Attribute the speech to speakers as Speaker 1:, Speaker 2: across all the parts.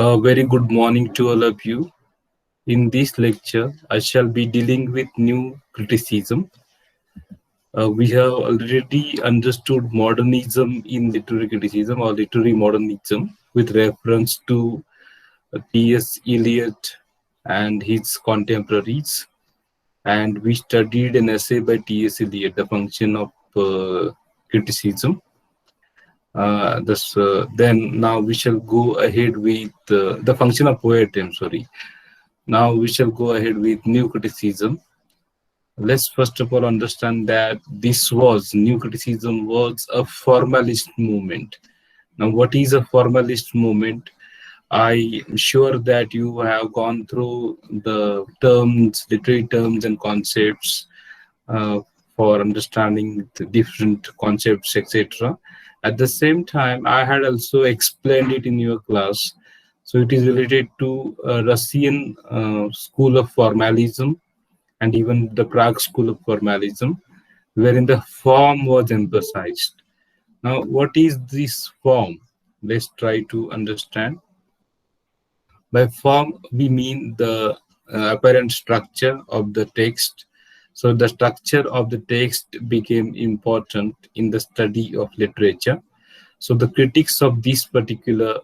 Speaker 1: A very good morning to all of you. In this lecture, I shall be dealing with new criticism. We have already understood modernism in literary criticism or literary modernism with reference to T.S. Eliot and his contemporaries. And we studied an essay by T.S. Eliot, The Function of Criticism. Then now we shall go ahead with the function of poetry. I'm sorry. Now we shall go ahead with new criticism. Let's first of all understand that new criticism was a formalist movement. Now, what is a formalist movement? I am sure that you have gone through the terms, literary terms and concepts uh, for understanding the different concepts, etc. At the same time, I had also explained it in your class. So it is related to Russian school of formalism and even the Prague school of formalism, wherein the form was emphasized. Now, what is this form? Let's try to understand. By form, we mean the apparent structure of the text. So the structure of the text became important in the study of literature. So the critics of this particular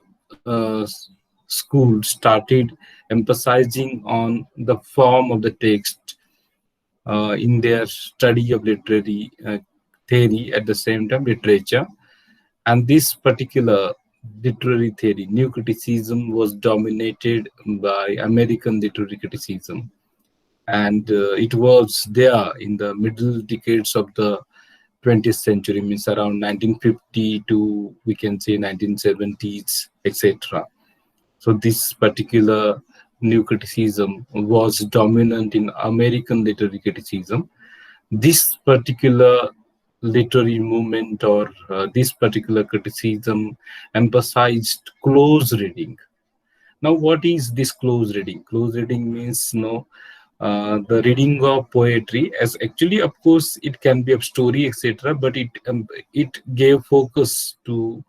Speaker 1: school started emphasizing on the form of the text in their study of literary theory, at the same time literature. And this particular literary theory, new criticism, was dominated by American literary criticism. And it was there in the middle decades of the 20th century, means around 1950 to, we can say, 1970s, etc. So this particular new criticism was dominant in American literary criticism. This particular literary movement or this particular criticism emphasized close reading. Now, what is this close reading? Close reading means the reading of poetry, as actually, of course, it can be of story, etc. But it gave focus to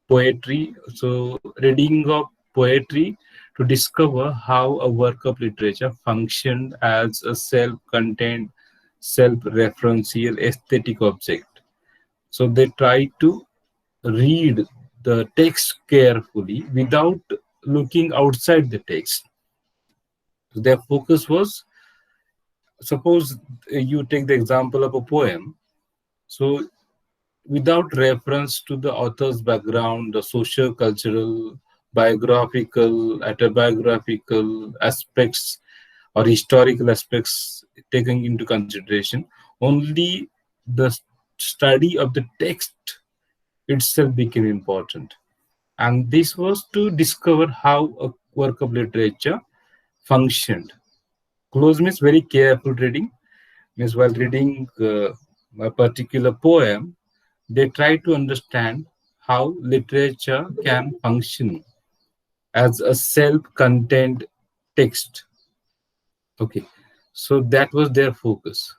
Speaker 1: poetry. So, reading of poetry to discover how a work of literature functioned as a self-contained, self-referential aesthetic object. So they try to read the text carefully without looking outside the text. So their focus was, suppose you take the example of a poem. So without reference to the author's background, the social, cultural, biographical, autobiographical aspects or historical aspects taken into consideration, only the study of the text itself became important. And this was to discover how a work of literature functioned. Close means very careful reading, means while reading a particular poem, they try to understand how literature can function as a self-contained text. Okay, so that was their focus.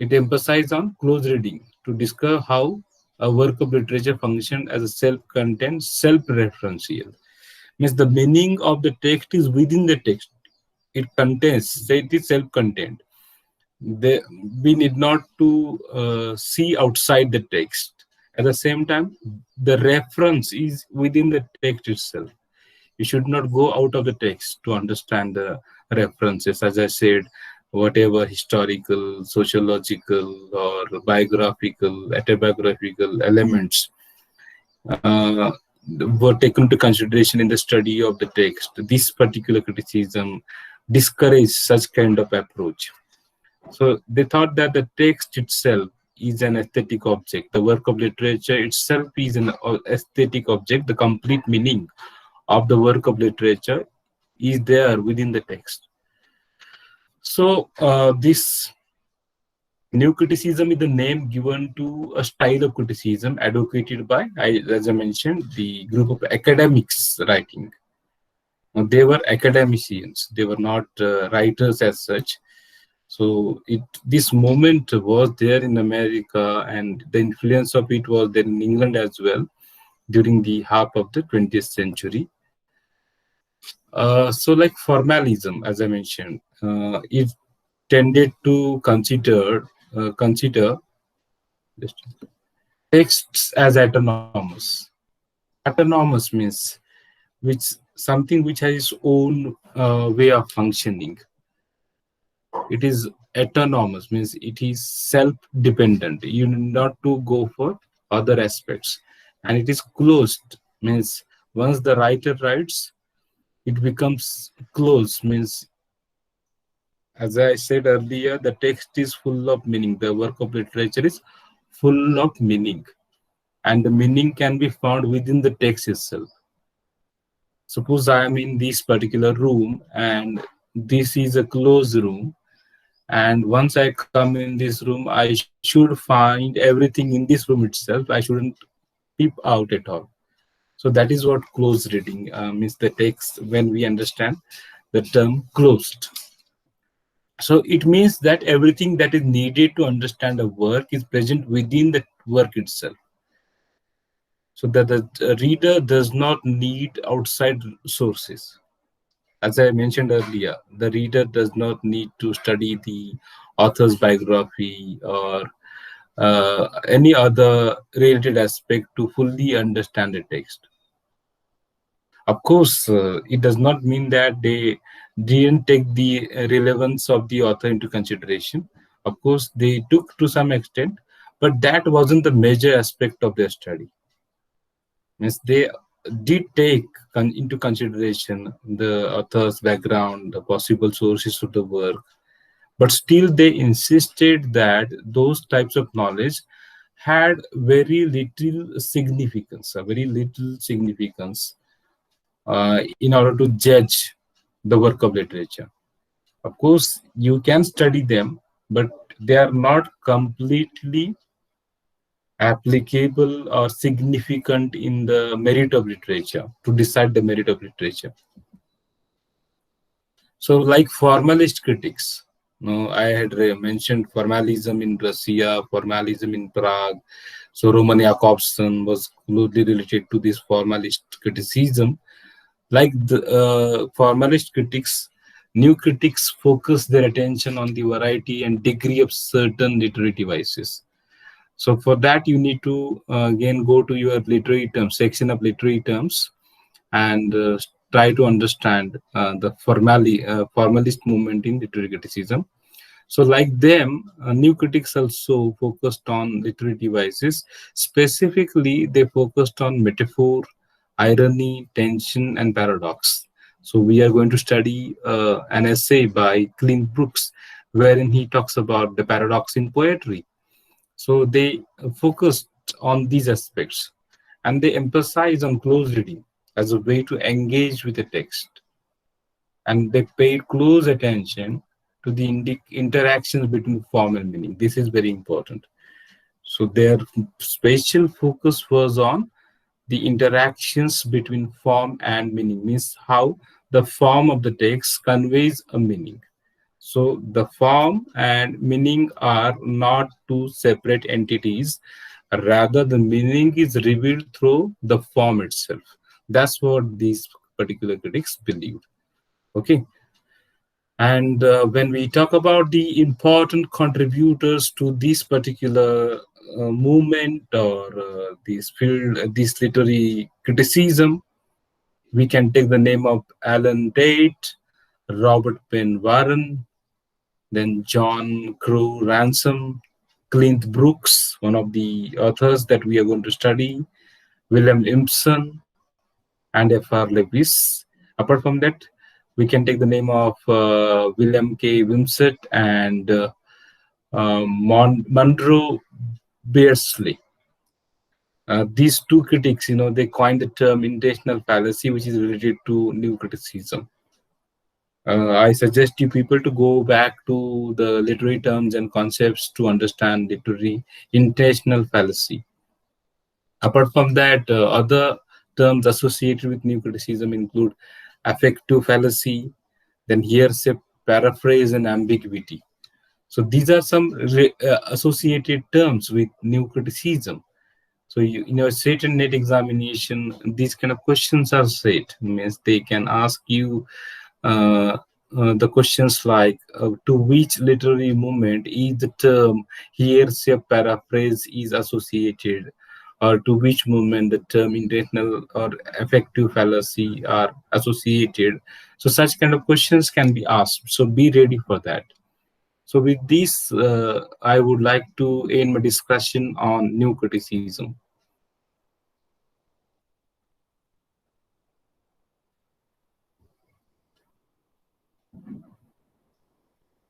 Speaker 1: It emphasized on close reading to discover how a work of literature functions as a self-contained, self-referential. Means the meaning of the text is within the text. It contains, say it is self-contained. We need not to see outside the text. At the same time, the reference is within the text itself. You should not go out of the text to understand the references. As I said, whatever historical, sociological, or biographical, autobiographical elements uh, were taken into consideration in the study of the text. This particular criticism discouraged such kind of approach. So they thought that the text itself is an aesthetic object. The work of literature itself is an aesthetic object. The complete meaning of the work of literature is there within the text. So this new criticism is the name given to a style of criticism advocated by, as I mentioned, the group of academics writing. Now, they were academicians. They were not writers as such. So this movement was there in America, and the influence of it was there in England as well. during the half of the 20th century. So, like formalism, as I mentioned, it tended to consider texts as autonomous. Autonomous means which something which has its own way of functioning. It is autonomous means it is self-dependent. You need not to go for other aspects, and it is closed means once the writer writes, it becomes closed means, as I said earlier, the text is full of meaning. The work of literature is full of meaning, and the meaning can be found within the text itself. Suppose I am in this particular room and this is a closed room, and once I come in this room, I should find everything in this room itself. I shouldn't peep out at all. So that is what closed reading means, the text when we understand the term closed. So it means that everything that is needed to understand a work is present within the work itself. So that the reader does not need outside sources. As I mentioned earlier, the reader does not need to study the author's biography or any other related aspect to fully understand the text. Of course, it does not mean that they didn't take the relevance of the author into consideration. Of course, they took to some extent, but that wasn't the major aspect of their study. Means they did take into consideration the author's background, the possible sources of the work, but still they insisted that those types of knowledge had very little significance, in order to judge the work of literature. Of course, you can study them, but they are not completely applicable or significant in the merit of literature to decide the merit of literature. So, like formalist critics, no, I had mentioned formalism in Russia, formalism in Prague. So, Roman Jakobson was closely related to this formalist criticism. Like the formalist critics, new critics focus their attention on the variety and degree of certain literary devices. So for that, you need to again go to your literary terms section of literary terms and try to understand the formalist movement in literary criticism. So like them, new critics also focused on literary devices. Specifically, they focused on metaphor, irony, tension, and paradox. So we are going to study an essay by Clint Brooks, wherein he talks about the paradox in poetry. So they focused on these aspects, and they emphasize on close reading as a way to engage with the text, and they paid close attention to the interactions between form and meaning. This is very important. So their special focus was on the interactions between form and meaning, means how the form of the text conveys a meaning. So the form and meaning are not two separate entities. Rather, the meaning is revealed through the form itself. That's what these particular critics believed. Okay. And when we talk about the important contributors to this particular movement or this field, this literary criticism, we can take the name of Alan Tate, Robert Penn Warren, then John Crow Ransom, Clint Brooks, one of the authors that we are going to study, William Impson, and F.R. Lewis. Apart from that, we can take the name of William K. Wimsett and Monroe Beardsley. These two critics, they coined the term intentional fallacy, which is related to new criticism. I suggest you people to go back to the literary terms and concepts to understand literary intentional fallacy. Apart from that, other terms associated with new criticism include affective fallacy, then hearsay, paraphrase, and ambiguity. So these are some associated terms with new criticism. So in your certain net examination, these kind of questions are set. Means they can ask you uh, the questions like, to which literary movement is the term here say paraphrase is associated, or to which movement the term intentional or effective fallacy are associated. So such kind of questions can be asked. So be ready for that. So with this, I would like to end my discussion on new criticism.